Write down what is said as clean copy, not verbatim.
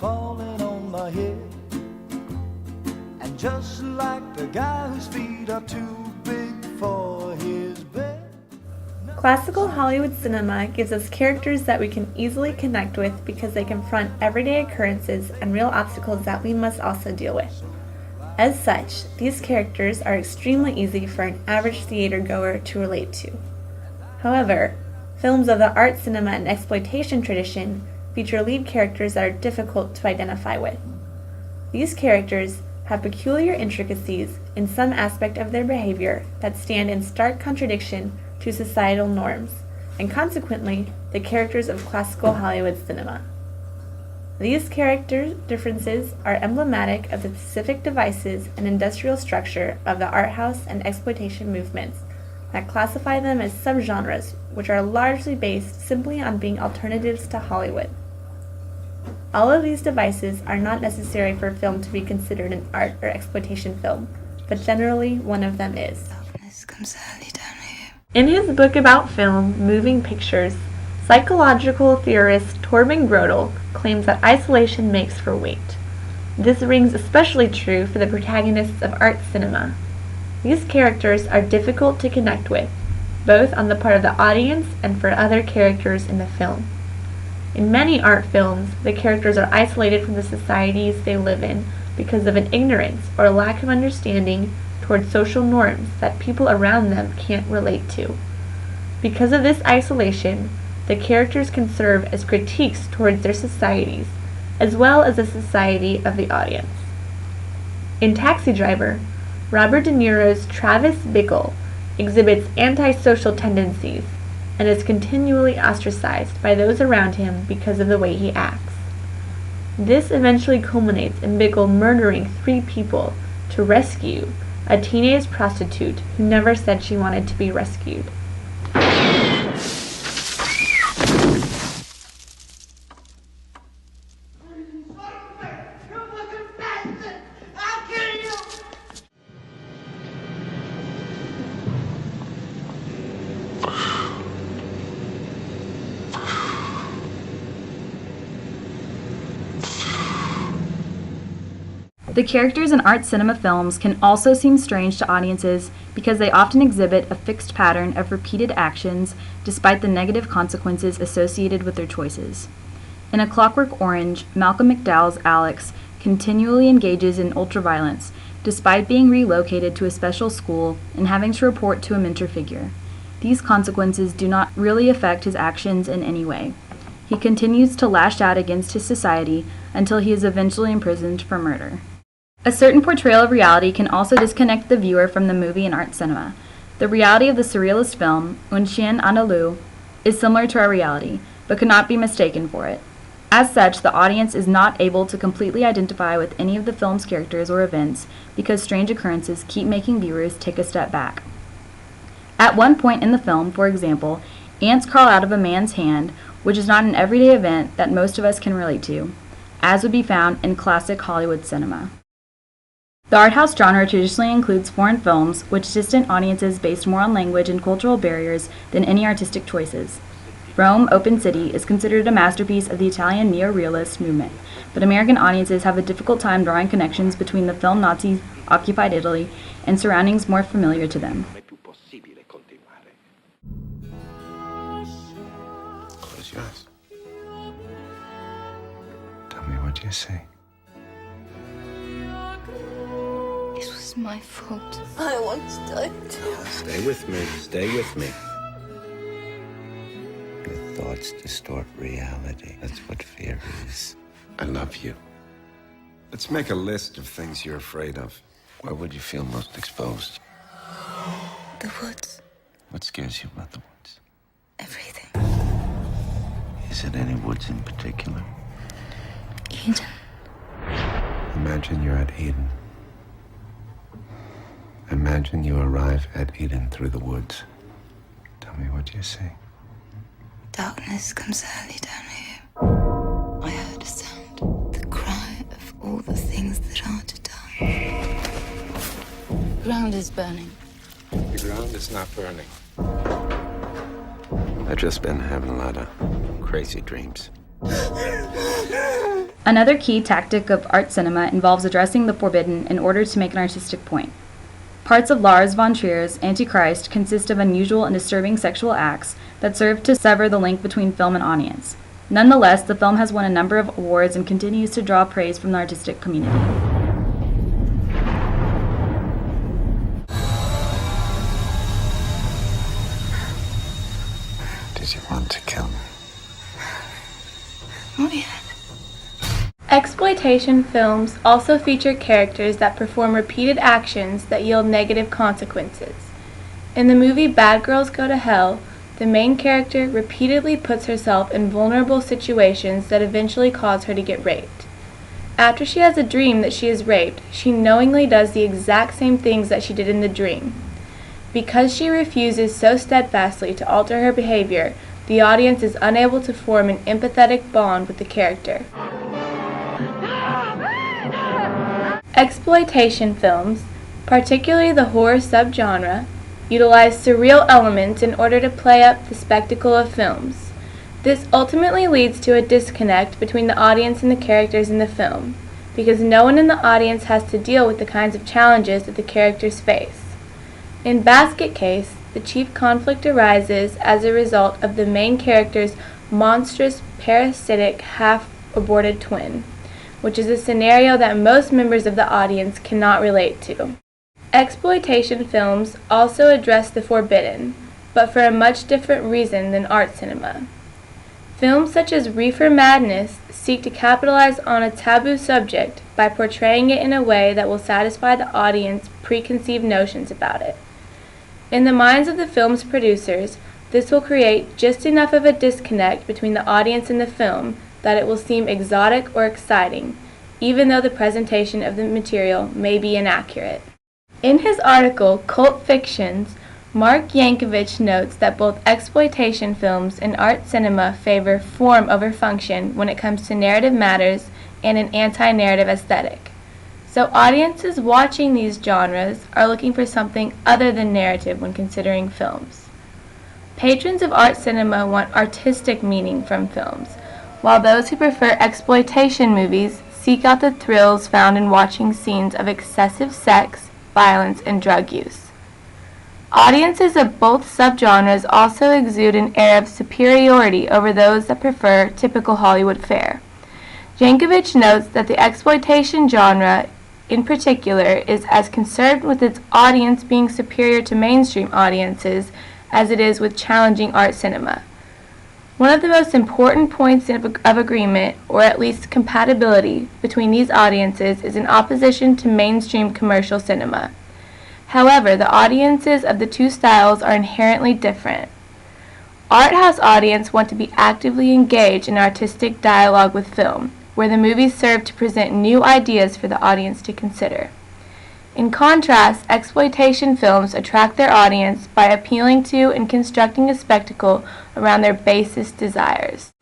falling on my head. And just like the guy whose feet are too big for his bed. Classical Hollywood cinema gives us characters that we can easily connect with because they confront everyday occurrences and real obstacles that we must also deal with. As such, these characters are extremely easy for an average theater goer to relate to. However, films of the art cinema and exploitation tradition feature lead characters that are difficult to identify with. These characters have peculiar intricacies in some aspect of their behavior that stand in stark contradiction to societal norms, and consequently, the characters of classical Hollywood cinema. These character differences are emblematic of the specific devices and industrial structure of the art house and exploitation movements that classify them as subgenres, which are largely based simply on being alternatives to Hollywood. All of these devices are not necessary for a film to be considered an art or exploitation film, but generally one of them is. Darkness comes early down here. In his book about film, Moving Pictures, psychological theorist Torben Grodel claims that isolation makes for weight. This rings especially true for the protagonists of art cinema. These characters are difficult to connect with, both on the part of the audience and for other characters in the film. In many art films, the characters are isolated from the societies they live in because of an ignorance or lack of understanding toward social norms that people around them can't relate to. Because of this isolation, the characters can serve as critiques towards their societies, as well as the society of the audience. In Taxi Driver, Robert De Niro's Travis Bickle exhibits antisocial tendencies and is continually ostracized by those around him because of the way he acts. This eventually culminates in Bickle murdering 3 people to rescue a teenage prostitute who never said she wanted to be rescued. The characters in art cinema films can also seem strange to audiences because they often exhibit a fixed pattern of repeated actions despite the negative consequences associated with their choices. In A Clockwork Orange, Malcolm McDowell's Alex continually engages in ultraviolence despite being relocated to a special school and having to report to a mentor figure. These consequences do not really affect his actions in any way. He continues to lash out against his society until he is eventually imprisoned for murder. A certain portrayal of reality can also disconnect the viewer from the movie and art cinema. The reality of the surrealist film, Un Chien Andalou, is similar to our reality, but could not be mistaken for it. As such, the audience is not able to completely identify with any of the film's characters or events because strange occurrences keep making viewers take a step back. At one point in the film, for example, ants crawl out of a man's hand, which is not an everyday event that most of us can relate to, as would be found in classic Hollywood cinema. The art house genre traditionally includes foreign films, which distance audiences based more on language and cultural barriers than any artistic choices. Rome, Open City is considered a masterpiece of the Italian neo-realist movement, but American audiences have a difficult time drawing connections between the film Nazi-occupied Italy and surroundings more familiar to them. Close your eyes. Tell me what you see. It was my fault. I want to die too. Stay with me. Stay with me. Your thoughts distort reality. That's what fear is. I love you. Let's make a list of things you're afraid of. Where would you feel most exposed? The woods. What scares you about the woods? Everything. Is it any woods in particular? Eden. Imagine you're at Eden. Imagine you arrive at Eden through the woods. Tell me what you see. Darkness comes early down here. I heard a sound. The cry of all the things that are to die. The ground is burning. The ground is not burning. I've just been having a lot of crazy dreams. Another key tactic of art cinema involves addressing the forbidden in order to make an artistic point. Parts of Lars von Trier's Antichrist consist of unusual and disturbing sexual acts that serve to sever the link between film and audience. Nonetheless, the film has won a number of awards and continues to draw praise from the artistic community. Did you want to kill me? Not yet. Exploitation films also feature characters that perform repeated actions that yield negative consequences. In the movie Bad Girls Go to Hell, the main character repeatedly puts herself in vulnerable situations that eventually cause her to get raped. After she has a dream that she is raped, she knowingly does the exact same things that she did in the dream. Because she refuses so steadfastly to alter her behavior, the audience is unable to form an empathetic bond with the character. Exploitation films, particularly the horror subgenre, utilize surreal elements in order to play up the spectacle of films. This ultimately leads to a disconnect between the audience and the characters in the film, because no one in the audience has to deal with the kinds of challenges that the characters face. In Basket Case, the chief conflict arises as a result of the main character's monstrous, parasitic, half-aborted twin, which is a scenario that most members of the audience cannot relate to. Exploitation films also address the forbidden, but for a much different reason than art cinema. Films such as Reefer Madness seek to capitalize on a taboo subject by portraying it in a way that will satisfy the audience's preconceived notions about it. In the minds of the film's producers, this will create just enough of a disconnect between the audience and the film that it will seem exotic or exciting, even though the presentation of the material may be inaccurate. In his article, Cult Fictions, Mark Yankovic notes that both exploitation films and art cinema favor form over function when it comes to narrative matters and an anti-narrative aesthetic. So audiences watching these genres are looking for something other than narrative when considering films. Patrons of art cinema want artistic meaning from films, while those who prefer exploitation movies seek out the thrills found in watching scenes of excessive sex, violence, and drug use. Audiences of both subgenres also exude an air of superiority over those that prefer typical Hollywood fare. Jankovic notes that the exploitation genre in particular is as concerned with its audience being superior to mainstream audiences as it is with challenging art cinema. One of the most important points of agreement, or at least compatibility, between these audiences is in opposition to mainstream commercial cinema. However, the audiences of the two styles are inherently different. Art house audience want to be actively engaged in artistic dialogue with film, where the movies serve to present new ideas for the audience to consider. In contrast, exploitation films attract their audience by appealing to and constructing a spectacle around their basest desires.